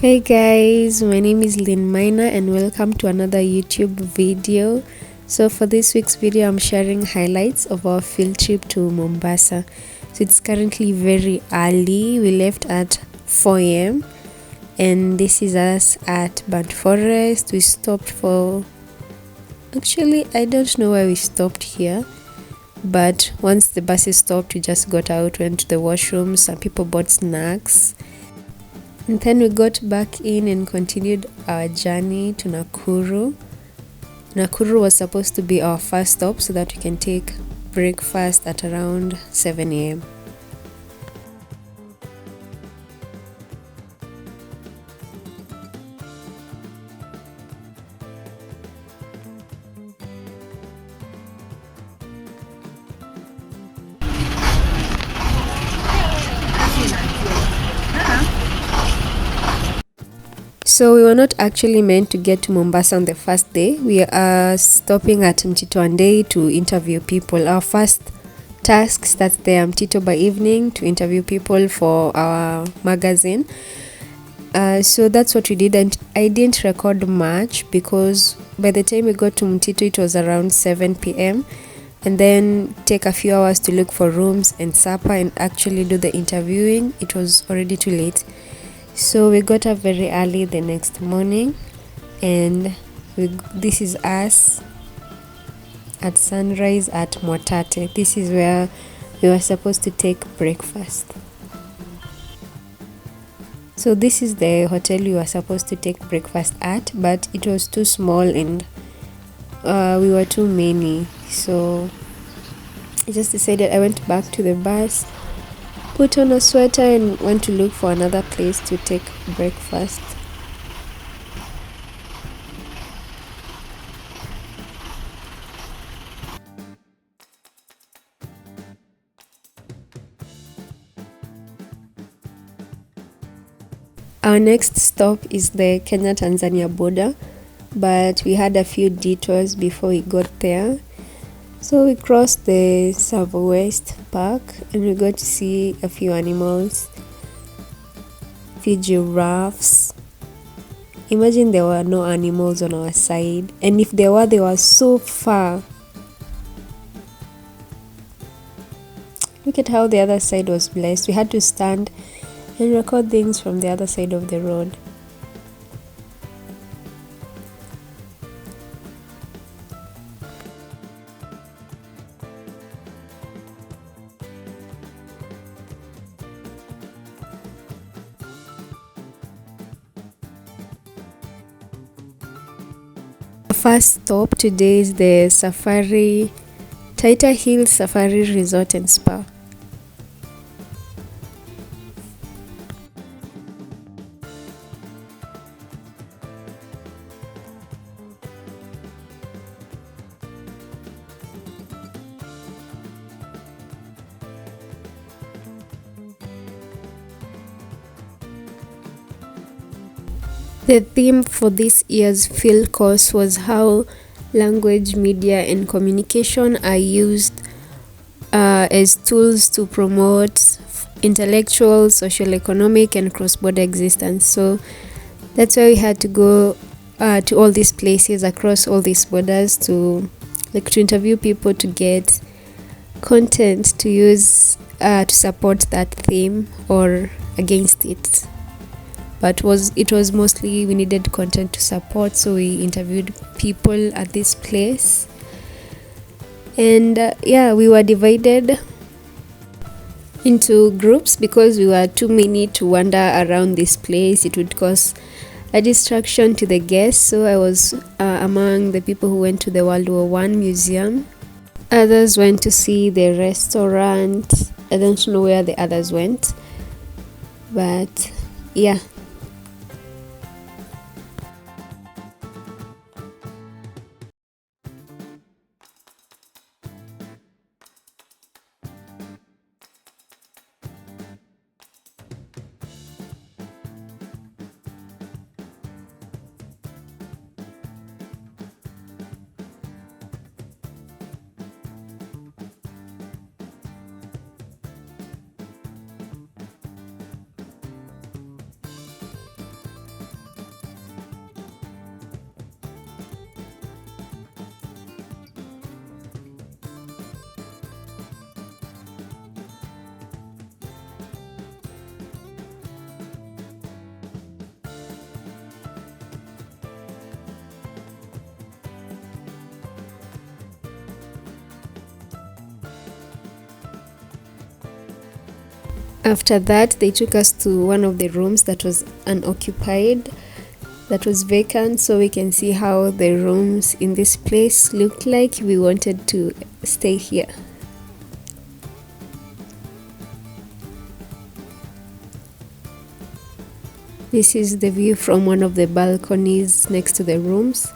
Hey guys, my name is Lynn Miner and welcome to another YouTube video. So for this week's video, I'm sharing highlights of our field trip to Mombasa. So it's currently very early. We left at 4 a.m. and this is us at Burnt Forest. We stopped for... Actually, I don't know why we stopped here. But once the buses stopped, we just got out, went to the washroom. Some people bought snacks. And then we got back in and continued our journey to Nakuru. Nakuru was supposed to be our first stop so that we can take breakfast at around 7 a.m. So we were not actually meant to get to Mombasa on the first day. We are stopping at Mtito to interview people. Our first task starts there, Mtito by evening, to interview people for our magazine. So that's what we did, and I didn't record much because by the time we got to Mtito it was around 7 p.m. and then take a few hours to look for rooms and supper and actually do the interviewing. It was already too late. So we got up very early the next morning and this is us at sunrise at Mwatate. This is where we were supposed to take breakfast. So this is the hotel we were supposed to take breakfast at, but it was too small and we were too many. So I just decided, I went back to the bus, put on a sweater and went to look for another place to take breakfast. Our next stop is the Kenya-Tanzania border, but we had a few detours before we got there. So we crossed the Savo West Park and we got to see a few animals, few giraffes. Imagine there were no animals on our side, and if there were, they were so far. Look at how the other side was blessed. We had to stand and record things from the other side of the road. First stop today is the Taita Hills Safari Resort and Spa. The theme for this year's field course was how language, media, and communication are used as tools to promote intellectual, social, economic, and cross-border existence. So that's why we had to go to all these places across all these borders to interview people, to get content to use to support that theme or against it. But it was mostly we needed content to support, so we interviewed people at this place. And we were divided into groups because we were too many to wander around this place. It would cause a distraction to the guests. So I was among the people who went to the World War I museum. Others went to see the restaurant I don't know where the others went, but yeah. After that, they took us to one of the rooms that was unoccupied, that was vacant, so we can see how the rooms in this place looked like. We wanted to stay here. This is the view from one of the balconies next to the rooms,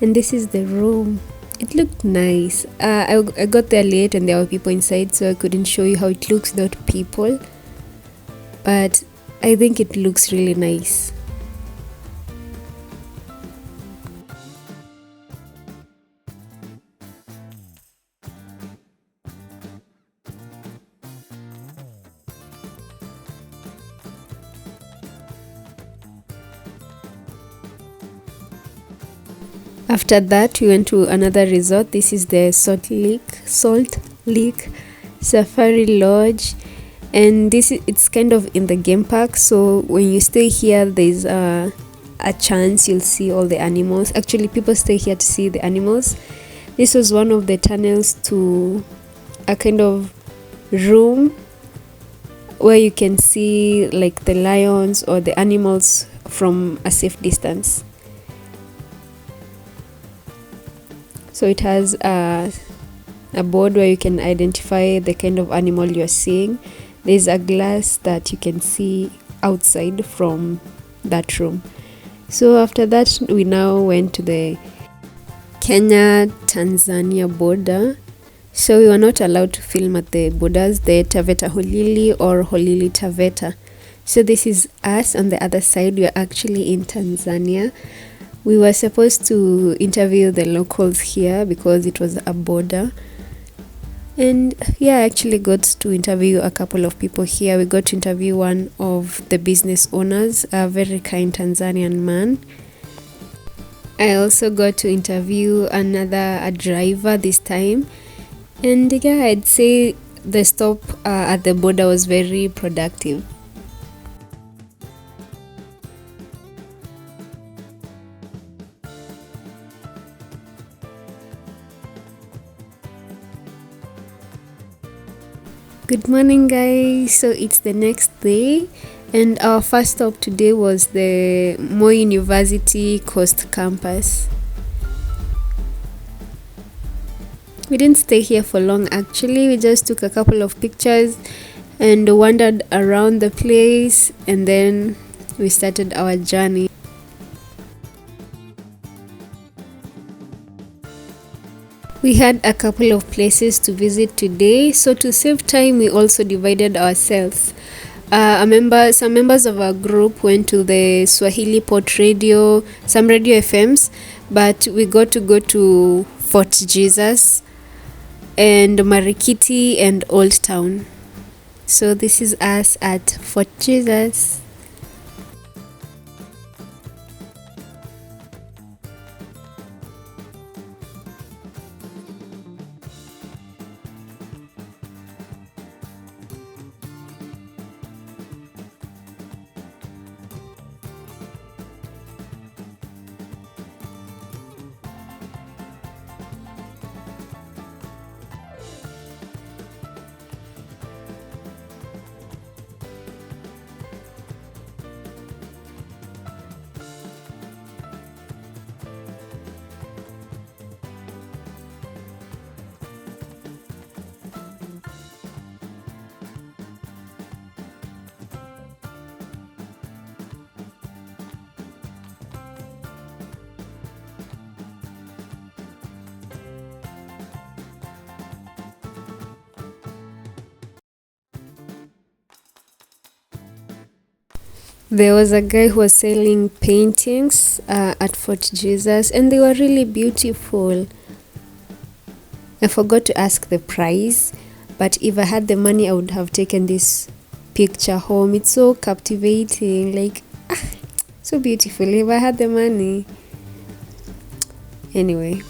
and this is the room. It looked nice. I got there late and there were people inside, so I couldn't show you how it looks without people, but I think it looks really nice. After that, we went to another resort. This is the Salt Lake Safari Lodge, and it's kind of in the game park. So when you stay here, there's a chance you'll see all the animals. Actually, people stay here to see the animals. This was one of the tunnels to a kind of room where you can see like the lions or the animals from a safe distance. So it has a board where you can identify the kind of animal you're seeing. There's a glass that you can see outside from that room. So after that, we now went to the Kenya-Tanzania border. So we were not allowed to film at the borders, the Taveta Holili or Holili Taveta. So this is us on the other side. We are actually in Tanzania. We were supposed to interview the locals here because it was a border. And yeah, I actually got to interview a couple of people here. We got to interview one of the business owners, a very kind Tanzanian man. I also got to interview a driver this time. And yeah, I'd say the stop at the border was very productive. Good morning, guys. So it's the next day, and our first stop today was the Moi University Coast Campus. We didn't stay here for long actually. We just took a couple of pictures and wandered around the place, and then we started our journey. We had a couple of places to visit today, so to save time, we also divided ourselves. Some members of our group went to the Swahili Port Radio, some radio FMs, but we got to go to Fort Jesus and Marikiti and Old Town. So this is us at Fort Jesus. There was a guy who was selling paintings at Fort Jesus, and they were really beautiful. I forgot to ask the price, but if I had the money, I would have taken this picture home. It's so captivating, like so beautiful. If I had the money. Anyway.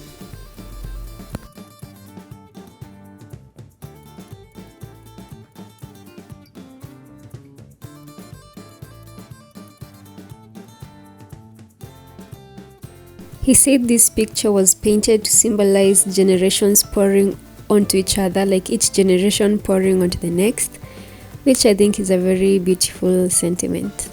He said this picture was painted to symbolize generations pouring onto each other, like each generation pouring onto the next, which I think is a very beautiful sentiment.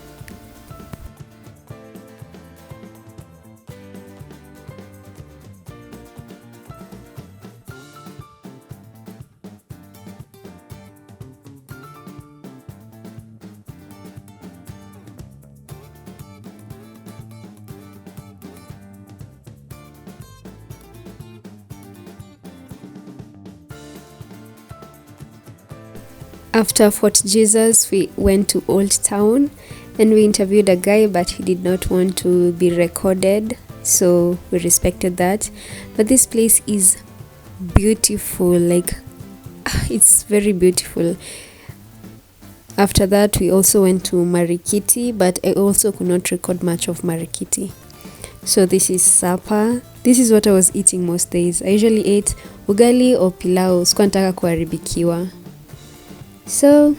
After Fort Jesus, we went to Old Town and we interviewed a guy, but he did not want to be recorded, so we respected that. But this place is beautiful, like it's very beautiful. After that, we also went to Marikiti, but I also could not record much of Marikiti. So this is supper. This is what I was eating most days. I usually ate ugali or pilau. Sikuwa nataka kuharibikiwa. So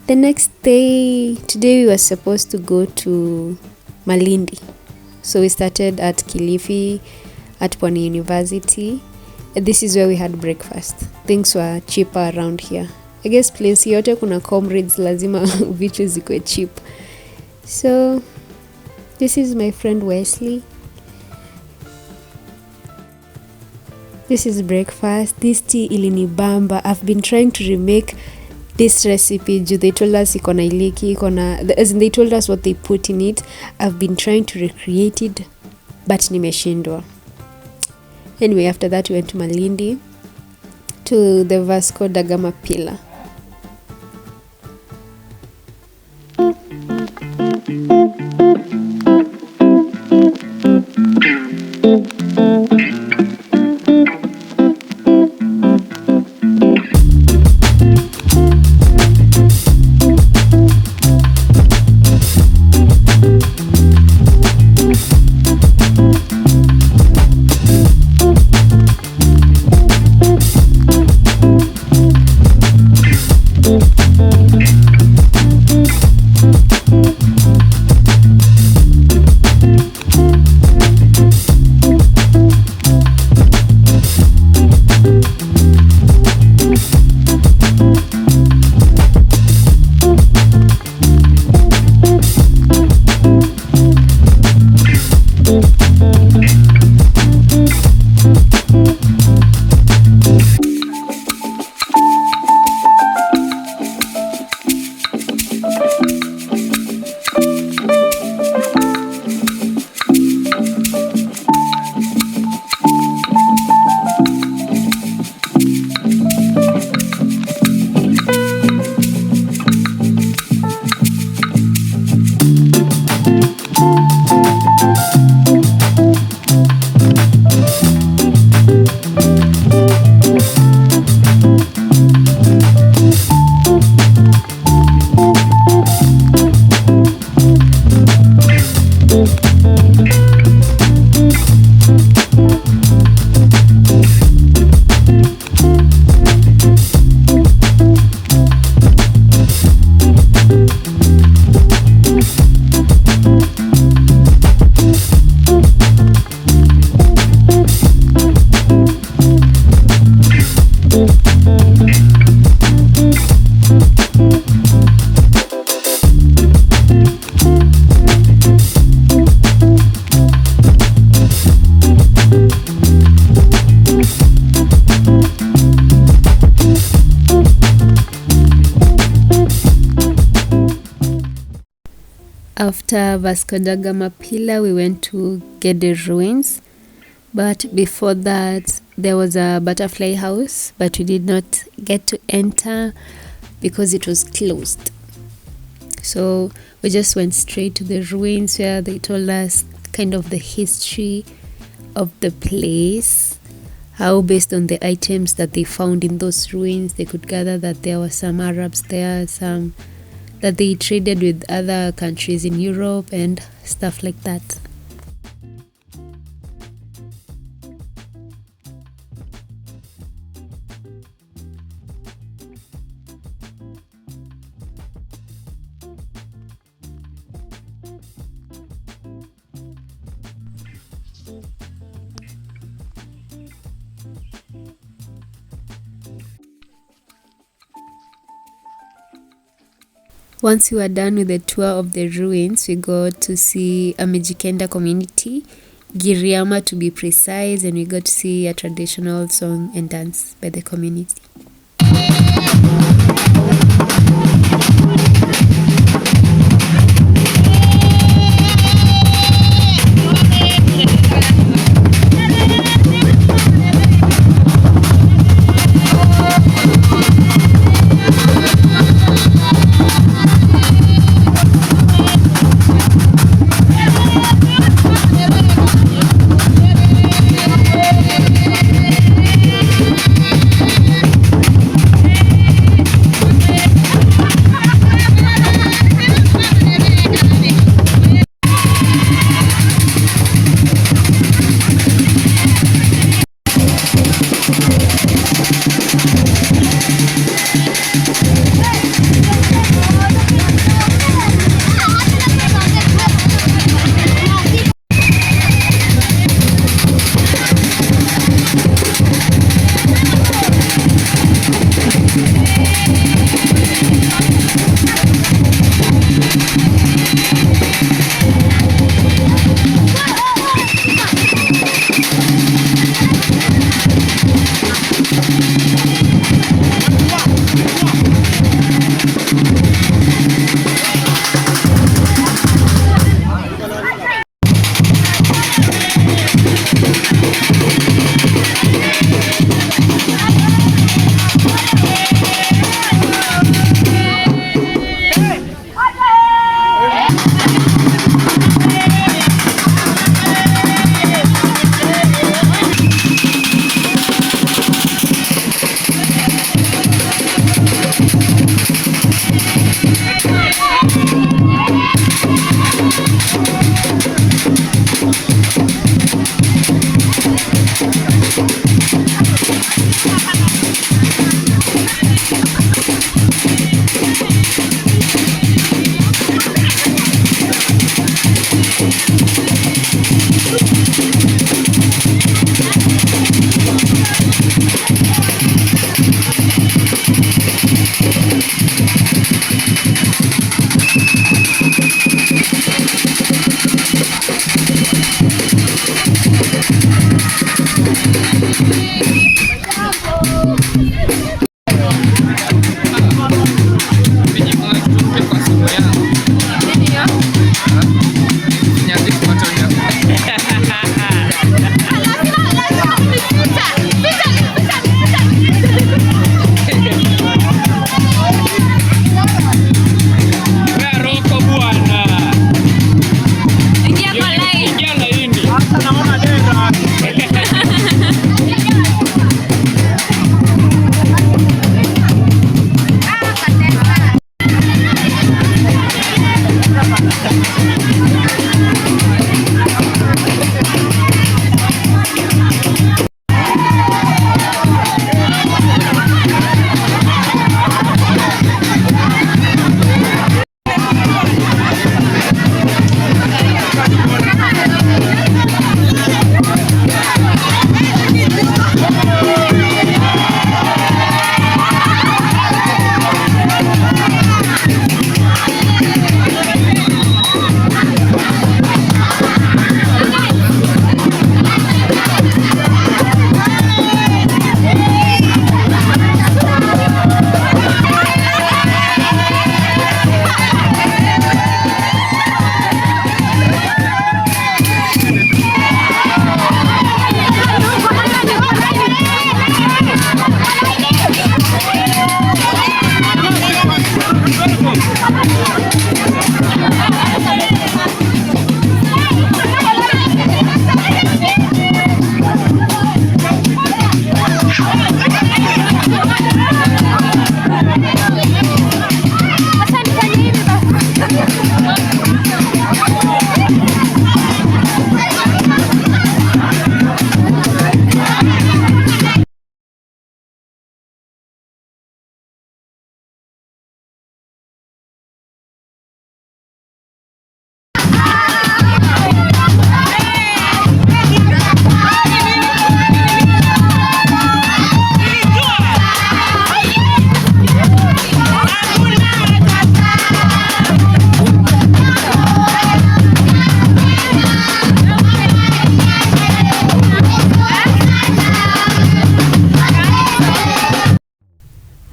the next day, today we were supposed to go to Malindi. So we started at Kilifi at Pwani University. This is where we had breakfast. Things were cheaper around here. I guess place yote kuna comrades, lazima vitu zikuwe cheap. So this is my friend Wesley. This is breakfast. This tea ilinibamba. I've been trying to remake this recipe. They told us ikona iliki, as in they told us what they put in it. I've been trying to recreate it, but nimeshindwa. Anyway, after that we went to Malindi, to the Vasco da Gama pillar. After Vasco da Gama pillar, we went to Gede ruins. But before that, there was a butterfly house, but we did not get to enter because it was closed. So we just went straight to the ruins where they told us kind of the history of the place, how based on the items that they found in those ruins they could gather that there were some Arabs there, some that they traded with other countries in Europe and stuff like that. Once we were done with the tour of the ruins, we got to see a Mijikenda community, Giriama to be precise, and we got to see a traditional song and dance by the community.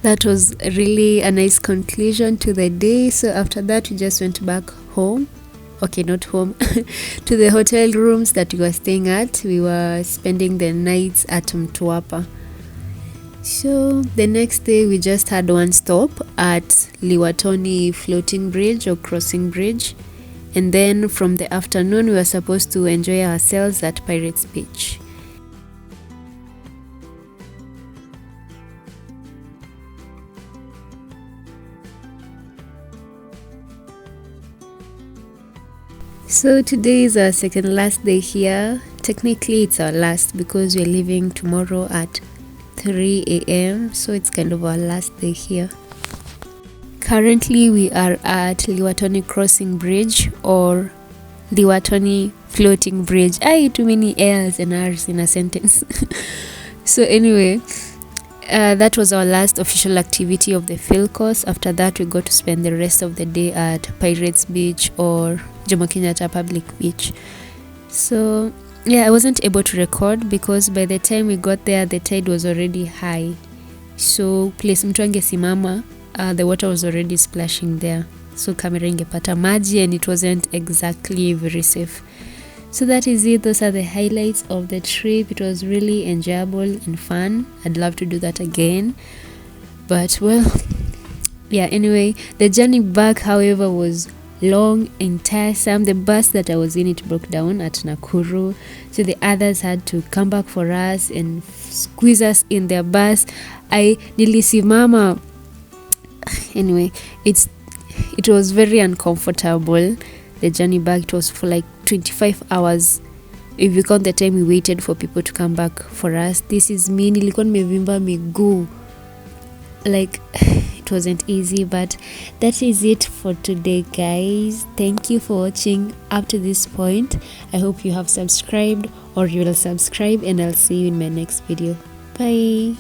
That was really a nice conclusion to the day. So after that, we just went back home. Okay, not home, to the hotel rooms that we were staying at. We were spending the nights at Mtwapa. So the next day, we just had one stop at Liwatoni Floating Bridge or Crossing Bridge. And then from the afternoon, we were supposed to enjoy ourselves at Pirates Beach. So today is our second last day here. Technically it's our last because we're leaving tomorrow at 3 a.m. so it's kind of our last day here. Currently we are at Liwatoni Crossing Bridge or Liwatoni Floating Bridge. Too many L's and R's in a sentence. So anyway, that was our last official activity of the field course. After that, we got to spend the rest of the day at Pirates Beach or Jomo Kenyatta Public Beach. So yeah, I wasn't able to record because by the time we got there, the tide was already high. So place mtu angesimama, the water was already splashing there. So camera ingepata maji and it wasn't exactly very safe. So that is it. Those are the highlights of the trip. It was really enjoyable and fun. I'd love to do that again. But well, yeah, anyway, the journey back, however, was long and tiresome. The bus that I was in, it broke down at Nakuru. So the others had to come back for us and squeeze us in their bus. Nilisimama. Anyway, it was very uncomfortable. The journey back, it was for like 25 hours if you count the time we waited for people to come back for us. This is me, nilikuwa nimevimba miguu, like it wasn't easy. But that is it for today, guys. Thank you for watching up to this point. I hope you have subscribed or you will subscribe, and I'll see you in my next video. Bye.